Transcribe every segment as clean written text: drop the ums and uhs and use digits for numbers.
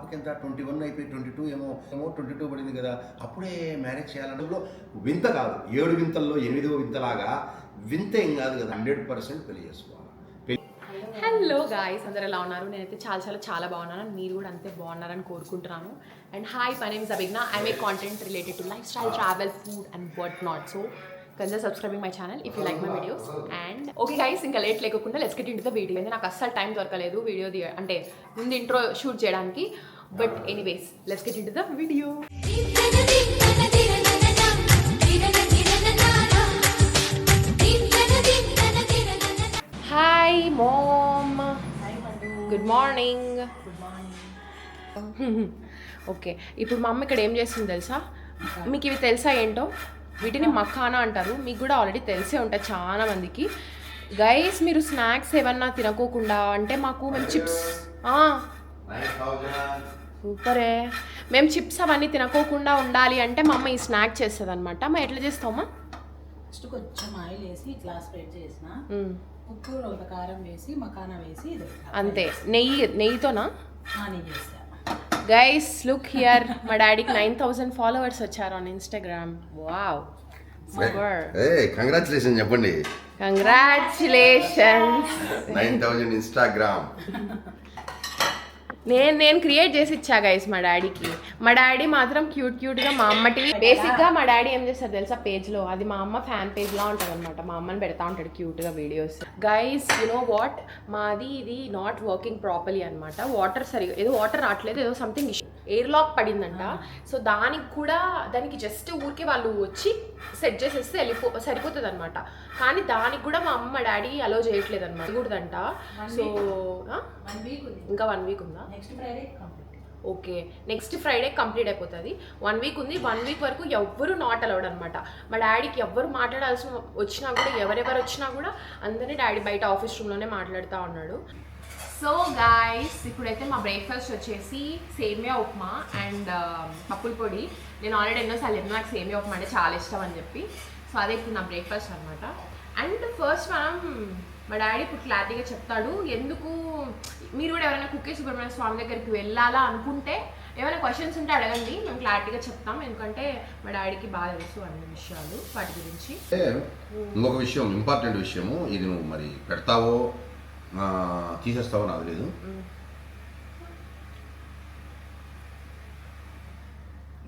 పాపకి ఎంత 21 అయిపోయి 22 ఏమో 22 పడింది కదా, అప్పుడే మ్యారేజ్ చేయాలంటే వింత కాదు. 7 వింతల్లో 8వ వింతలాగా వింత ఏం కాదు కదా, 100% పెళ్లి చేసుకోవాలి. హలో గాయ్స్, అందరు ఎలా ఉన్నారు? నేనైతే చాలా బాగున్నాను. మీరు కూడా అంతే బాగున్నారని కోరుకుంటున్నాను. And hi, my name is Abhigna. I make content related to life style, travel, food and what not. So consider subscribing my channel if you like my videos. And okay guys, ఇంకా లేట్ లేకుండా let's get into the video. నాకు అస్సలు time దొరకలేదు video అంటే ముందు intro shoot చేయడానికి. But anyways, let's get into the video. Hi mom, good morning. Okay, ఇప్పుడు మా అమ్మ ఇక్కడ ఏం చేస్తుంది తెలుసా? మీకు ఇవి తెలుసా ఏంటో? వీటిని మఖానా అంటారు. మీకు కూడా ఆల్రెడీ తెలిసే ఉంటాయి చాలా మందికి. గైస్, మీరు స్నాక్స్ ఏమన్నా తినకోకుండా అంటే మేము చిప్స్ సూపరే, మేము చిప్స్ అవన్నీ తినకోకుండా ఉండాలి అంటే మా అమ్మ ఈ స్నాక్ చేస్తుంది అనమాట. మా ఎట్లా చేస్తామా? ఫస్ట్ కొంచెం ఆయిల్ వేసి ఇట్లా స్ప్రెడ్ చేసిన, ఉప్పు కొంత కారం వేసి మకానా వేసి అంతే. నెయ్యితోనా? నెయ్యి వేస్తా. గైస్ లుక్ హియర్, మా డాడీకి 9,000 ఫాలోవర్స్ వచ్చారు on Instagram. Wow, super. Congratulation చెప్పండి. కంగ్రాచులేషన్స్. 9,000 ఇన్స్టాగ్రామ్ నేను క్రియేట్ చేసి ఇచ్చా గైస్ మా డాడీకి. మా డాడీ మాత్రం క్యూట్గా మా అమ్మటివి బేసిక్గా మా డాడీ ఏం చేస్తారు తెలుసా? పేజ్లో అది మా అమ్మ ఫ్యాన్ పేజ్లా ఉంటుంది అనమాట. మా అమ్మని పెడతా ఉంటాడు క్యూట్గా videos. Guys you know what, మాది ఇది నాట్ వర్కింగ్ ప్రాపర్లీ అనమాట. వాటర్ సరిగా ఏదో వాటర్ రావట్లేదు, ఏదో సంథింగ్ ఎయిర్ లాక్ పడిందంట. సో దానికి జస్ట్ ఊరికే వాళ్ళు వచ్చి సెట్ చేసేస్తే సరిపోతుంది అనమాట. కానీ దానికి కూడా మా అమ్మ డాడీ అలో చేయట్లేదు అనమాట, కూడదంట. సో ఇంకా 1 వీక్ ఉందా? ఓకే, నెక్స్ట్ ఫ్రైడే కంప్లీట్ అయిపోతుంది. 1 వీక్ ఉంది. 1 వీక్ వరకు ఎవ్వరు నాట్ అలౌడ్ అనమాట. మా డాడీకి ఎవ్వరు మాట్లాడాల్సిన వచ్చినా కూడా, ఎవరెవరు వచ్చినా కూడా అందరినీ డాడీ బయట ఆఫీస్ రూమ్లోనే మాట్లాడుతూ ఉన్నాడు. సో గాయస్, ఇప్పుడైతే మా బ్రేక్ఫాస్ట్ వచ్చేసి సేమియా ఉప్మా అండ్ పప్పుల పొడి. నేను ఆల్రెడీ ఎన్నోసార్లు చెప్పిన నాకు సేమియా ఉప్మా అంటే చాలా ఇష్టం అని చెప్పి. సో అదే ఇప్పుడు నా బ్రేక్ఫాస్ట్ అనమాట. అండ్ ఫస్ట్ మా డాడీ ఇప్పుడు క్లారిటీగా చెప్తాడు. ఎందుకు మీరు కూడా ఎవరైనా కుక్కే సుబ్రహ్మణ్య స్వామి దగ్గరికి వెళ్ళాలా అనుకుంటే ఏమైనా క్వశ్చన్స్ ఉంటే అడగండి, మేము క్లారిటీగా చెప్తాం. ఎందుకంటే మా డాడీకి బాగా తెలుసు అన్ని విషయాలు వాటి గురించి. ఇంకొక విషయం, ఇంపార్టెంట్ విషయము, ఇది నువ్వు మరి పెడతావో తీసేస్తావో నాకు లేదు.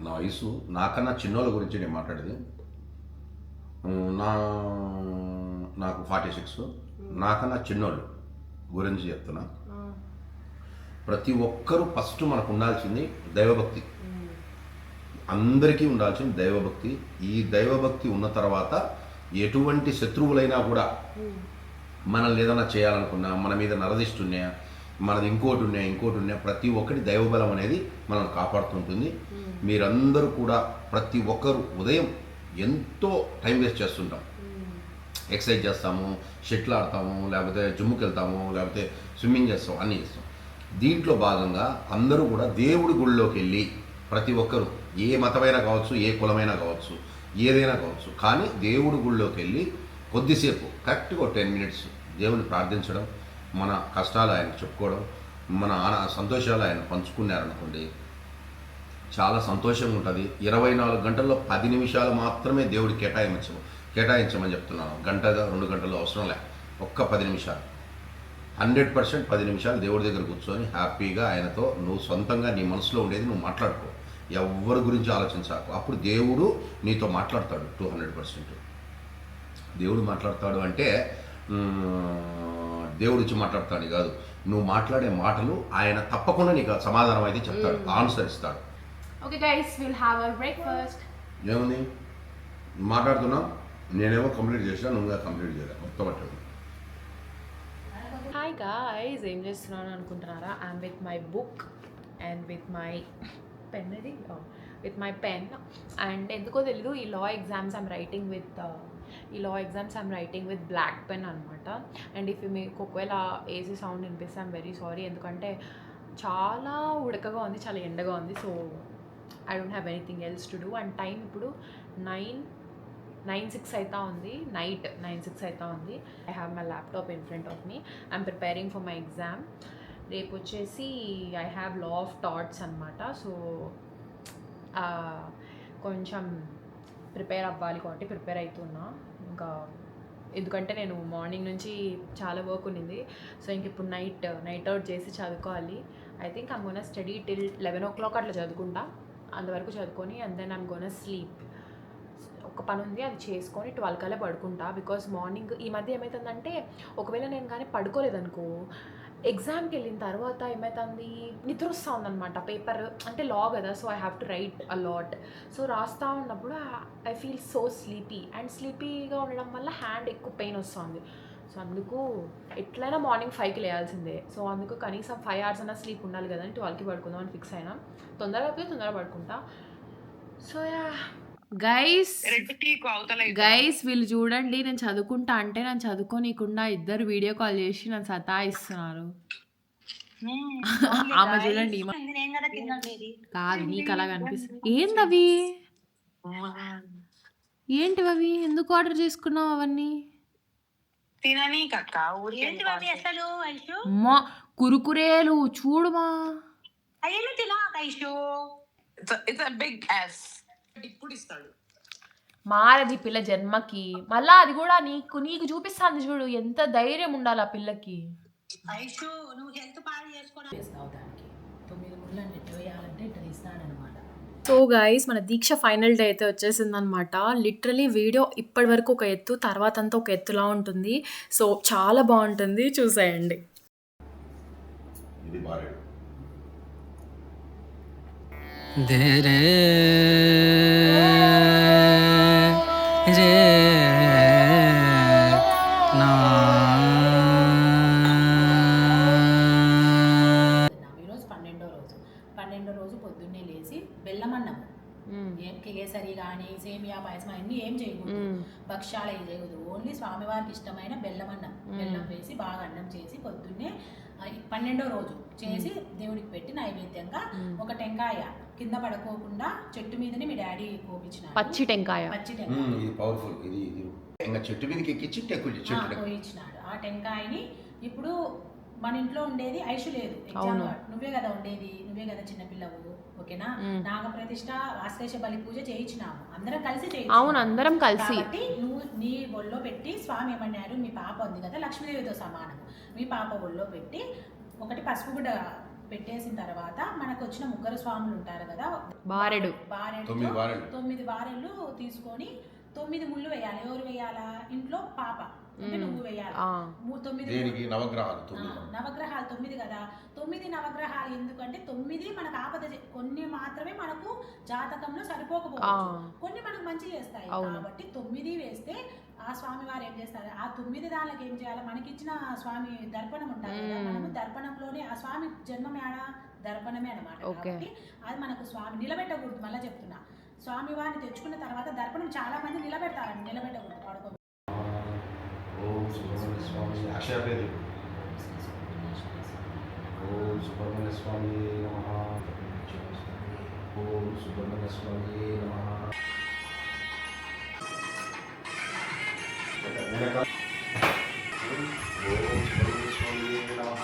నా వయసు నాకన్నా చిన్నోళ్ళ గురించి నేను మాట్లాడేది. నాకు 46. నాకన్నా చిన్నోళ్ళు గురించి చెప్తున్నా. ప్రతి ఒక్కరూ ఫస్ట్ మనకు ఉండాల్సింది దైవభక్తి. అందరికీ ఉండాల్సింది దైవభక్తి. ఈ దైవభక్తి ఉన్న తర్వాత ఎటువంటి శత్రువులైనా కూడా మనల్ని ఏదైనా చేయాలనుకున్నా, మన మీద నరదిస్తున్నాయా, మనది ఇంకోటి ఉన్నాయా, ప్రతి ఒక్కటి దైవబలం అనేది మనం కాపాడుతుంటుంది. మీరందరూ కూడా ప్రతి ఒక్కరు ఉదయం ఎంతో టైం వేస్ట్ చేస్తుంటాం. ఎక్సర్సైజ్ చేస్తాము, షటిల్ ఆడతాము, లేకపోతే జిమ్కి వెళ్తాము, లేకపోతే స్విమ్మింగ్ చేస్తాం, అన్నీ చేస్తాం. దీంట్లో భాగంగా అందరూ కూడా దేవుడి గుళ్ళోకి వెళ్ళి, ప్రతి ఒక్కరు ఏ మతమైనా కావచ్చు, ఏ కులమైనా కావచ్చు, ఏదైనా కావచ్చు, కానీ దేవుడి గుళ్ళోకి వెళ్ళి కొద్దిసేపు కరెక్ట్గా 10 మినిట్స్ దేవుని ప్రార్థించడం, మన కష్టాలు ఆయన చెప్పుకోవడం, మన సంతోషాలు ఆయన పంచుకున్నారనుకోండి, చాలా సంతోషంగా ఉంటుంది. 24 గంటల్లో 10 నిమిషాలు మాత్రమే దేవుడి కేటాయించమని చెప్తున్నాను. 1 గంట 2 గంటలు అవసరం లే, ఒక్క 10 నిమిషాలు, 100% 10 నిమిషాలు దేవుడి దగ్గర కూర్చొని హ్యాపీగా ఆయనతో నువ్వు సొంతంగా నీ మనసులో ఉండేది నువ్వు మాట్లాడుకో. ఎవరి గురించి ఆలోచించాకు. అప్పుడు దేవుడు నీతో మాట్లాడతాడు. 200% దేవుడు మాట్లాడతాడు. అంటే దేవుడు వచ్చి మాట్లాడతాడు కాదు, నువ్వు మాట్లాడే మాటలు ఆయన తప్పకుండా నీకు సమాధానం అయితే చెప్తాడు, ఆన్సర్ ఇస్తాడు. Okay guys, will have our breakfast. ఏముంది మాట్లాడుతున్నా, నేనేమో కంప్లీట్ చేసినా, నువ్వు కంప్లీట్ చేయలే, మొత్తం పట్టాడు. హాయ్ గాయ్స్, ఏం చేస్తున్నాను అనుకుంటున్నారా? I'm with my book and with my pen. ఇది విత్ మై పెన్. అండ్ ఎందుకో తెలీదు, ఈ law exams I'm writing with black pen అనమాట. అండ్ ఇఫ్ మీకు ఒకవేళ ఏసీ సౌండ్ వినిపిస్తే ఐమ్ వెరీ సారీ, ఎందుకంటే చాలా ఉడకగా ఉంది, చాలా ఎండగా ఉంది. So I don't have anything else to do. And time ఇప్పుడు 9:06 అవుతా ఉంది, నైట్ 9:06 అవుతా ఉంది. I have my laptop in front of me. I'm preparing for my exam. రేపు వచ్చేసి I have law of thoughts అనమాట. సో కొంచెం ప్రిపేర్ అవ్వాలి కాబట్టి ప్రిపేర్ అవుతున్నా. ఇంకా ఎందుకంటే నేను మార్నింగ్ నుంచి చాలా వర్క్ ఉన్నింది. సో ఇంక ఇప్పుడు నైట్ అవుట్ చేసి చదువుకోవాలి. I think I'm gonna study till 11 o'clock అట్లా చదువుకుంటా. అంతవరకు చదువుకొని and then I'm gonna sleep. ఒక పని ఉంది, అది చేసుకొని 12 కల్లా పడుకుంటా. బికాస్ మార్నింగ్ ఈ మధ్య ఏమవుతుందంటే ఒకవేళ నేను కానీ పడుకోలేదనుకో ఎగ్జామ్కి వెళ్ళిన తర్వాత ఏమవుతుంది, నిద్ర వస్తూ ఉందన్నమాట. పేపర్ అంటే లా కదా, so I have to write a lot. So రాస్తూ ఉన్నప్పుడు I feel so sleepy, and స్లీపీగా ఉండడం వల్ల హ్యాండ్ ఎక్కువ పెయిన్ వస్తుంది. సో అందుకు ఎట్లయినా మార్నింగ్ 5కి లేయాల్సిందే. సో అందుకు కనీసం 5 hours అన్నా స్లీప్ ఉండాలి కదా అని 12కి పడుకుందాం అని ఫిక్స్ అయినా. తొందరగా పోయి తొందరగా పడుకుంటా. సో గైస్ వీళ్ళు చూడండి, నేను చదువుకుంటా అంటే నన్ను చదువుకోనీయకుండా ఇద్దరు వీడియో కాల్ చేసి నన్ను సతాయిస్తున్నారు. ఆమె చూడండి, కాదు నీకు అలా కనిపిస్తుంది. ఏందవి, ఏంటివి అవి, ఎందుకు ఆర్డర్ చేసుకున్నావు అవన్నీ? మా కురుకురేలు చూడుమా. మారది పిల్ల జన్మకి. మళ్ళా అది కూడా నీకు చూపిస్తాను చూడు, ఎంత ధైర్యం ఉండాలి ఆ పిల్లకి. సో గైస్ మన దీక్ష ఫైనల్ డే అయితే వచ్చేసిందనమాట. లిటరలీ వీడియో ఇప్పటి వరకు ఒక ఎత్తు, తర్వాత అంతా ఒక ఎత్తులా ఉంటుంది. సో చాలా బాగుంటుంది, చూసేయండి. ఇది బారెడు. ఈరోజు 12వ రోజు పొద్దున్నే లేచి బెల్లమన్నము, కేసరి కానీ సేమియా పాయసం అన్నీ ఏం చేయకూడదు, భక్ష్యాలు ఏం చేయకూడదు. ఓన్లీ స్వామివారికి ఇష్టమైన బెల్లమన్నం, బెల్లం వేసి బాగా అన్నం చేసి పొద్దున్నే 12వ రోజు చేసి దేవుడికి పెట్టి నైవేద్యంగా ఒక టెంకాయ కింద పడుకోకుండా చెట్టు మీదనే మీ డాడీ కోపించిన పచ్చి టెంకాయ. ఇది పవర్ఫుల్. ఇది ఇంకా చెట్టు మీదకి ఎక్కించి కోయించినాడు. ఆ టెంకాయని ఇప్పుడు మన ఇంట్లో ఉండేది ఐషు లేదు, ఎగ్జామ్ నువ్వే కదా ఉండేది, నువ్వే కదా చిన్నపిల్లవు, ఓకేనా. నాగప్రతిష్ఠ ఆశ్లేష బలి పూజ చేయించినాము, అందరం కలిసి చేయించాము. అవును, అందరం కలిసి. కాబట్టి నువ్వు నీ ఒళ్ళో పెట్టి స్వామి ఏమన్నారు, మీ పాప ఉంది కదా లక్ష్మీదేవితో సమానము, మీ పాప ఒళ్ళో పెట్టి ఒకటి పసుపు గుడ్డ పెట్టేసిన తర్వాత మనకు వచ్చిన ముగ్గురు స్వాములు ఉంటారు కదా, బారెడు 9 బారెళ్ళు తీసుకొని 9 ముళ్ళు వేయాలి. ఎవరు వేయాలా, ఇంట్లో పాప అంటే నువ్వు వేయాలి. 9 నవగ్రహాలు 9 కదా. 9 నవగ్రహాలు ఎందుకంటే 9 మనకు ఆపద, కొన్ని మాత్రమే మనకు జాతకంలో సరిపోకపోవచ్చు, కొన్ని మనకు మంచి చేస్తాయి. కాబట్టి 9 వేస్తే ఆ స్వామి వారు ఏం చేస్తారు, ఆ 9 దానికి ఏం చేయాలి, మనకిచ్చిన స్వామి దర్పణం ఉంటారు కదా, మనము దర్పణంలోనే ఆ స్వామి జన్మమే దర్పణమే అనమాట. కాబట్టి అది మనకు స్వామి నిలబెట్టకూడదు. మళ్ళీ చెప్తున్నా, స్వామి వారిని తెచ్చుకున్న తర్వాత దర్పణం చాలా మంది నిలబెడతారండి, నిలబెట్టకూడదు, పడుకో. ఓం సుబ్రహ్మణ్య స్వామి అక్షయపేది. ఓం సుబ్రహ్మణ్య స్వామి నమః. ఓం సుబ్రహ్మణ్య స్వామి నమః. ఓం సుబ్రహ్మణ్య స్వామి నమః.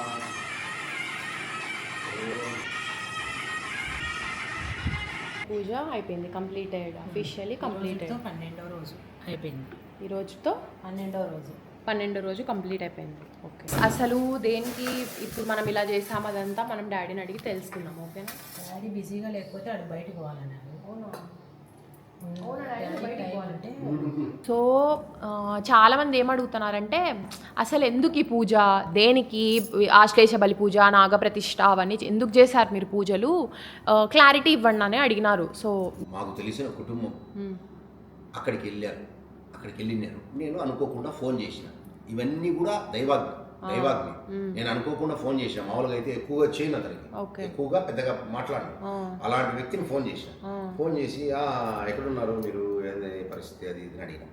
పూజ అయిపోయింది, కంప్లీటెడ్, అఫీషియల్లీ కంప్లీటెడ్. 12వ రోజు అయిపోయింది. ఈ రోజుతో 12వ రోజు కంప్లీట్ అయిపోయింది. ఓకే, అసలు దేనికి ఇప్పుడు మనం ఇలా చేసాము అదంతా మనం డాడీని అడిగి తెలుసుకున్నాం. ఓకేనా, డాడీ బిజీగా లేకపోతే అడు బయటకు పోవాలన్నారు. సో చాలామంది ఏమడుగుతున్నారంటే అసలు ఎందుకు ఈ పూజ, దేనికి ఆశ్లేష బలి పూజ, నాగప్రతిష్ఠ అవన్నీ ఎందుకు చేశారు మీరు పూజలు, క్లారిటీ ఇవ్వండి అని అడిగినారు. సో మాకు తెలిసిన కుటుంబం అక్కడికి వెళ్ళినారు. నేను అనుకోకుండా ఫోన్ చేసిన, ఇవన్నీ కూడా దైవాగ్ని. నేను అనుకోకుండా ఫోన్ చేసిన, మామూలుగా అయితే ఎక్కువగా చేయను అతనికి, ఎక్కువగా పెద్దగా మాట్లాడను. అలాంటి వ్యక్తిని ఫోన్ చేసిన, ఫోన్ చేసి ఎక్కడున్నారు మీరు, ఏంది పరిస్థితి అది ఇది అడిగిన.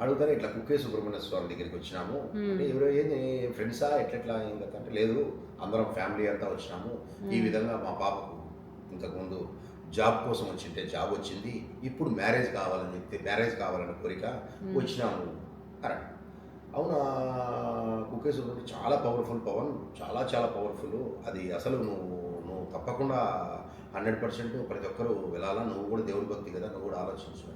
అడుగుతారు ఇట్లా కుక్కే సుబ్రహ్మణ్య స్వామి దగ్గరికి వచ్చినాము అంటే, ఎవరో ఏంది ఫ్రెండ్సా ఎట్లా ఏంది అంటే, లేదు అందరం ఫ్యామిలీ అంతా వచ్చినాము, ఈ విధంగా మా పాపకు ఇంతకుముందు జాబ్ కోసం వచ్చింటే జాబ్ వచ్చింది, ఇప్పుడు మ్యారేజ్ కావాలని కోరిక వచ్చినాము అని. అవునా కుక్కే సుబ్రహ్మణ్యం చాలా పవర్ఫుల్ పవన్, చాలా చాలా పవర్ఫుల్. అది అసలు నువ్వు తప్పకుండా 100% ప్రతి ఒక్కరు వెళ్ళాలా, నువ్వు కూడా దేవుడి భక్తి కదా, నువ్వు కూడా ఆలోచించు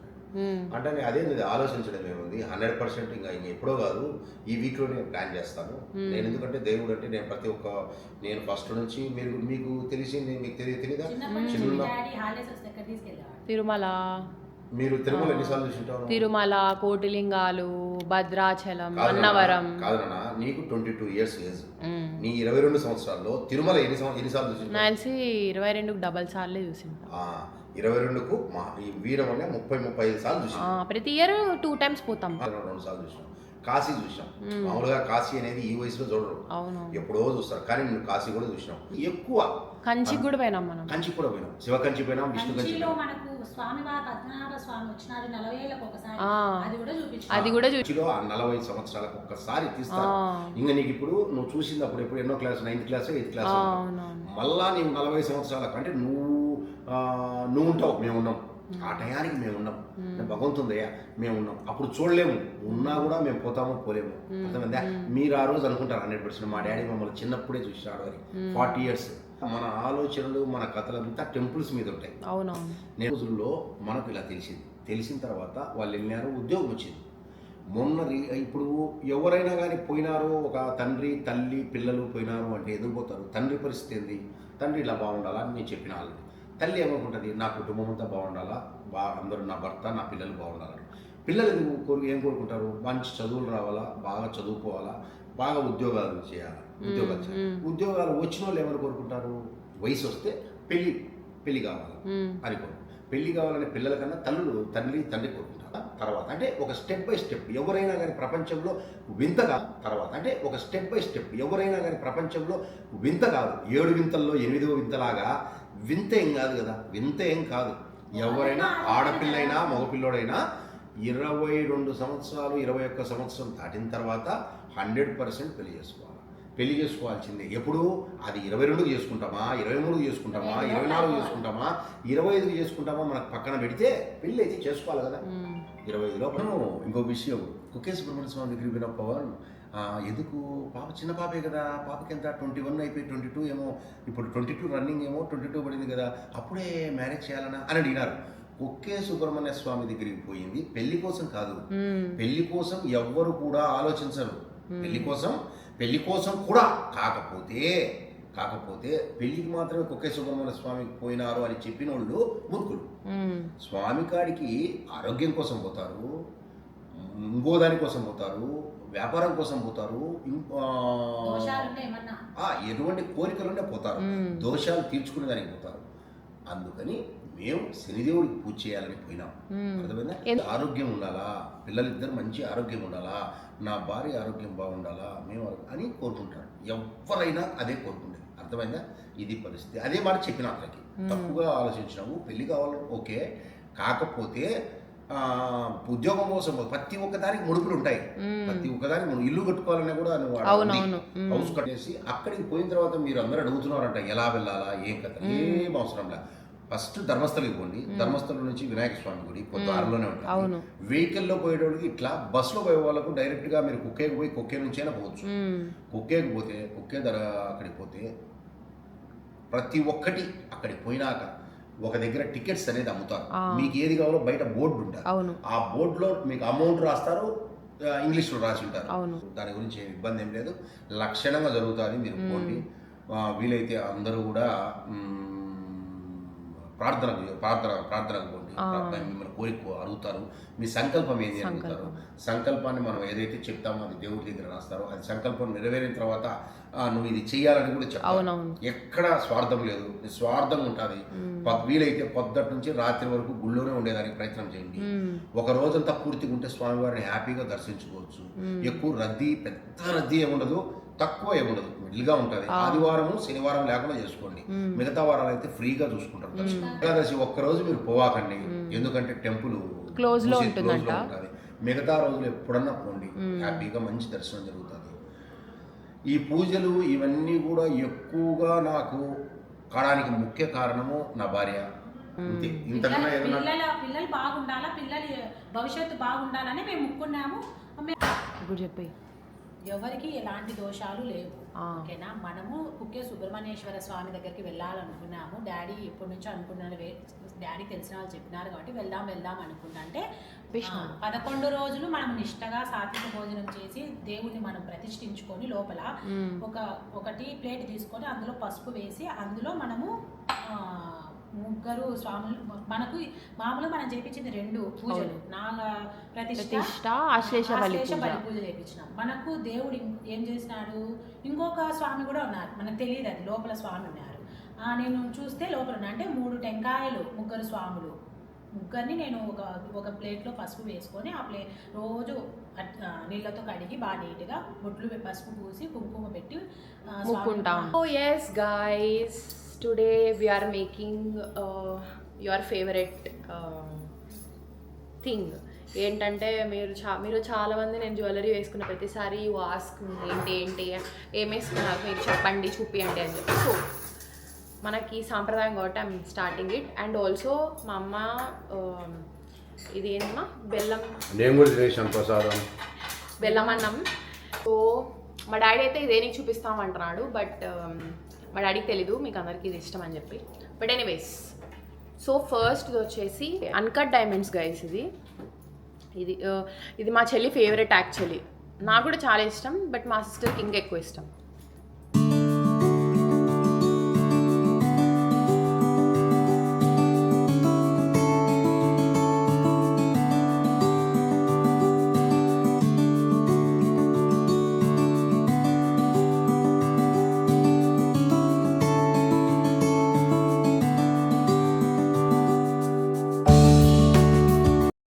అంటే అదేంది ఆలోచించడం ఏముంది. 100% ఇంకా ఎప్పుడో కాదు, ఈ వీక్లో నేను ప్లాన్ చేస్తాను. నేను ఎందుకంటే దేవుడు అంటే నేను ఫస్ట్ నుంచి మీకు తెలిసి మీకు తెలీదా తిరుమల, మీరు తిరుమల ఎన్నిసార్లు చూసింటారు? తిరుమల, కోటిలింగాలు, భద్రాచలం, అన్నవరం. కాదన్నా, నీకు 22 years ఏజ్, నీ 22 సంవత్సరాల్లో తిరుమల ఎన్నిసార్లు చూసింటారు? నాల్సి 22కు డబల్ సార్లే చూసింటా. 22కు ఈ వీరం అనే 30-35 సార్లు చూసాం. ప్రతి ఇయర్ 2 times పోతాం. 2 సార్లు చూసాం. కాశీ చూసాం. మామూలుగా కాశీ అనేది ఈ వయసులో చూడరు, ఎప్పుడో చూస్తారు. కానీ నేను కాశీ కూడా చూసినాం. ఎక్కువ కంచి కూడా పోయినాం, మనం కంచి కూడా పోయినాం, శివ కంచి పోయినాం, విష్ణు కంచి. మనకు స్వామి వారు పద్మనాభ స్వామి వచ్చినారు 40 ఏళ్ళకి ఒకసారి, అది కూడా చూపించారు. 40 సంవత్సరాలకు ఒక్కసారి తీస్తారు. ఇంకా నీకు ఇప్పుడు నువ్వు చూసింది అప్పుడు ఎప్పుడు ఎన్నో class, 9th class 8th class, మళ్ళా నీవు 40 సంవత్సరాలకు అంటే నువ్వు ఉంటావు, మేము ఉన్నాం, ఆ టయానికి మేము ఉన్నాం. భగవంతుందయ్యా మేము ఉన్నాం, అప్పుడు చూడలేము, ఉన్నా కూడా మేము పోలేము. అర్థమైందా? మీరు ఆ రోజు అనుకుంటారు 100% మా డాడీ మమ్మల్ని చిన్నప్పుడే చూసినాడు అని. 40 years మన ఆలోచనలు, మన కథలంతా టెంపుల్స్ మీద ఉంటాయి. నేను రోజుల్లో మనకు ఇలా తెలిసిన తర్వాత వాళ్ళు వెళ్ళినారు, ఉద్యోగం వచ్చింది. ఇప్పుడు ఎవరైనా కానీ పోయినారు, ఒక తండ్రి తల్లి పిల్లలు పోయినారు అంటే ఎందుకు పోతారు? తండ్రి పరిస్థితి ఏంది? తండ్రి ఇలా బాగుండాలా అని నేను చెప్పిన వాళ్ళని. తల్లి ఏమనుకుంటుంది? నా కుటుంబం అంతా బాగుండాలా, అందరూ నా భర్త నా పిల్లలు బాగుండాలని. పిల్లలు ఏం కోరుకుంటారు? మంచి చదువులు రావాలా, బాగా చదువుకోవాలా, బాగా ఉద్యోగాలు చేయాలి. ఉద్యోగాలు వచ్చిన వాళ్ళు ఏమని కోరుకుంటారు? వయసు వస్తే పెళ్లి కావాలి అని కోరుకుంటారు. పెళ్లి కావాలనే పిల్లల కన్నా తండ్రి కోరుకుంటారు. తర్వాత అంటే ఒక స్టెప్ బై స్టెప్ ఎవరైనా కానీ ప్రపంచంలో వింతగా, తర్వాత అంటే ఒక స్టెప్ బై స్టెప్ ఎవరైనా కానీ ప్రపంచంలో వింత కాదు. 7 వింతల్లో 8వ వింతలాగా వింత ఏం కాదు కదా, వింత ఏం కాదు. ఎవరైనా ఆడపిల్లైనా మగపిల్లోడైనా 22 సంవత్సరాలు 21 సంవత్సరం దాటిన తర్వాత 100% పెళ్లి చేసుకోవాల్సిందే. ఎప్పుడు అది 22కు చేసుకుంటామా, 23కు చేసుకుంటామా, 24కు చేసుకుంటామా, 25కు చేసుకుంటామా మనకు పక్కన పెడితే పెళ్లి అయితే చేసుకోవాలి కదా. 25లో ఇంకో విషయం, కుక్కే సుబ్రహ్మణ్య స్వామి దగ్గరికి పోయిన పవన్ ఎందుకు పాప చిన్న పాపే కదా, పాపకి ఎంత 21 అయిపోయి 22 ఏమో, ఇప్పుడు 22 రన్నింగ్ ఏమో 22 పడింది కదా, అప్పుడే మ్యారేజ్ చేయాలనా అని అడిగినారు. కుక్కే సుబ్రహ్మణ్య స్వామి దగ్గరికి పోయింది పెళ్లి కోసం కాదు. పెళ్లి కోసం ఎవ్వరు కూడా ఆలోచించరు. పెళ్లి కోసం కూడా కాకపోతే పెళ్లికి మాత్రమే కుక్కే సుబ్రహ్మణ్య స్వామికి పోయినారు అని చెప్పిన వాళ్ళు మూర్ఖులు. స్వామి కాడికి ఆరోగ్యం కోసం పోతారు, ఇంకో దాని కోసం పోతారు, వ్యాపారం కోసం పోతారు, ఎటువంటి కోరికలుండే పోతారు, దోషాలు తీర్చుకునే దానికి పోతారు. అందుకని మేము శనిదేవుడికి పూజ చేయాలని పోయినాం. అర్థమైందా? ఆరోగ్యం ఉండాలా, పిల్లలిద్దరు మంచి ఆరోగ్యం ఉండాలా, నా భార్య ఆరోగ్యం బాగుండాలా మేము అని కోరుకుంటారు. ఎవరైనా అదే కోరుకుంటారు. అర్థమైందా? ఇది పరిస్థితి. అదే మాట చెప్పిన అతనికి తప్పుగా ఆలోచించినాము. పెళ్లి కావాలి ఓకే, కాకపోతే ఉద్యోగం కోసం ప్రతి ఒక్కదానికి ముడుపులు ఉంటాయి. ప్రతి ఒక్కదానికి ఇల్లు కట్టుకోవాలనే కూడా హౌస్ కట్టేసి అక్కడికి పోయిన తర్వాత మీరు అందరూ అడుగుతున్నారంట ఎలా వెళ్ళాలా, ఏం కథ, ఏం అవసరం లేదు. ఫస్ట్ ధర్మస్థలికి పోండి, ధర్మస్థలం నుంచి వినాయక స్వామి గుడి కొత్త దారిలోనే ఉంటుంది. వెహికల్లో పోయేటోళ్ళకి ఇట్లా, బస్సులో పోయే వాళ్ళకు డైరెక్ట్ గా మీరు కుక్కేకి పోయి కుక్కే నుంచి అయినా పోవచ్చు. కుక్కేకి పోతే అక్కడికి పోతే ప్రతి ఒక్కటి అక్కడికి పోయినాక ఒక దగ్గర టికెట్స్ అనేది అమ్ముతారు. మీకు ఏది కావాలో బయట బోర్డు ఉంటుంది. ఆ బోర్డులో మీకు అమౌంట్ రాస్తారు, ఇంగ్లీష్లో రాసి ఉంటారు. దాని గురించి ఇబ్బంది ఏం లేదు, లక్షణంగా జరుగుతుంది. మీరు పోండి. వీలైతే అందరూ కూడా ప్రార్థనకు పోండి. మిమ్మల్ని కోరిక అడుగుతారు, మీ సంకల్పం ఏంది అడుగుతారు. సంకల్పాన్ని మనం ఏదైతే చెప్తామో అది దేవుడి దగ్గర రాస్తారు. అది సంకల్పం నెరవేరిన తర్వాత నువ్వు ఇది చెయ్యాలని కూడా చెప్తావు. ఎక్కడ స్వార్థం లేదు, స్వార్థం ఉంటుంది. వీలైతే పొద్దుటి నుంచి రాత్రి వరకు గుళ్ళోనే ఉండేదానికి ప్రయత్నం చేయండి. ఒక రోజంతా పూర్తిగా ఉంటే స్వామివారిని హ్యాపీగా దర్శించుకోవచ్చు. ఎక్కువ పెద్ద రద్దీ ఏముండదు, తక్కువ ఏముండదు, మిడిల్గా ఉంటుంది. ఆదివారము శనివారం లేకుండా చేసుకోండి, మిగతా వారాలు అయితే ఫ్రీగా చూసుకుంటారు దర్శనం. ఏకాదశి ఒక్కరోజు మీరు పోవాకండి, ఎందుకంటే టెంపుల్ క్లోజ్ లో ఉంటుంది. మిగతా రోజులు ఎప్పుడన్నా పోండి, హ్యాపీగా మంచి దర్శనం జరుగుతుంది. ఈ పూజలు ఇవన్నీ కూడా ఎక్కువగా నాకు కావడానికి ముఖ్య కారణము నా భార్య. ఇంతకన్నా పిల్లలు బాగుండాలా, పిల్లలు భవిష్యత్తు బాగుండాలని మేము ముక్కున్నాము. చెప్పి ఎవరికి ఎలాంటి దోషాలు లేవు. ఆ. ఓకేనా? మనము కుక్కే సుబ్రహ్మణ్యేశ్వర స్వామి దగ్గరికి వెళ్ళాలనుకున్నాము. డాడీ ఎప్పటి నుంచో అనుకున్నాను, డాడీ తెలిసిన వాళ్ళు చెప్పినారు కాబట్టి వెళ్దాం అనుకున్నా. అంటే 11 రోజులు మనం నిష్టగా సాత్విక భోజనం చేసి దేవుణ్ణి మనం ప్రతిష్ఠించుకొని లోపల ఒకటి ప్లేట్ తీసుకొని అందులో పసుపు వేసి అందులో మనము 3 స్వాములు, మనకు మామూలుగా మనం చేపించింది 2 పూజలు, నాగ ప్రతిష్ఠ, ఆశ్లేష బలి పూజ చేపించినాం. మనకు దేవుడు ఏం చేసినాడు, ఇంకొక స్వామి కూడా ఉన్నారు, మనకు తెలియదు అది లోపల స్వామి ఉన్నారు. నేను చూస్తే లోపల అంటే 3 టెంకాయలు 3 స్వాములు, 3 నేను ఒక ప్లేట్లో పసుపు వేసుకొని ఆ రోజు నీళ్ళతో కడిగి బాగా నీట్గా బొట్లు పసుపు పూసి కుంకుమ పెట్టి ముక్కుంటాం. Yes guys, today we are making your favorite thing. ఏంటంటే మీరు చాలామంది నేను జ్యువెలరీ వేసుకున్న ప్రతిసారి ఆస్క్ ఏంటి ఏం వేసుకున్నారు మీరు చెప్పండి చూపియండి అని చెప్పి. సో మనకి సాంప్రదాయం కాబట్టి I'm starting it. And also మా అమ్మ ఇది ఏంటమ్మా బెల్లం, నేను కూడా తినేసాను ప్రసాదం, బెల్లం అన్నం. సో మా డాడీ అయితే ఇదే నీకు చూపిస్తామంటున్నాడు, బట్ మా డాడీకి తెలీదు మీకు అందరికీ ఇది ఇష్టం అని చెప్పి. బట్ ఎనీవేస్, సో ఫస్ట్ ఇది వచ్చేసి అన్కట్ డైమండ్స్ గైస్. ఇది మా చెల్లి ఫేవరెట్ యాక్చువల్లీ. నాకు కూడా చాలా ఇష్టం, బట్ మా సిస్టర్కి ఇంకా ఎక్కువ ఇష్టం.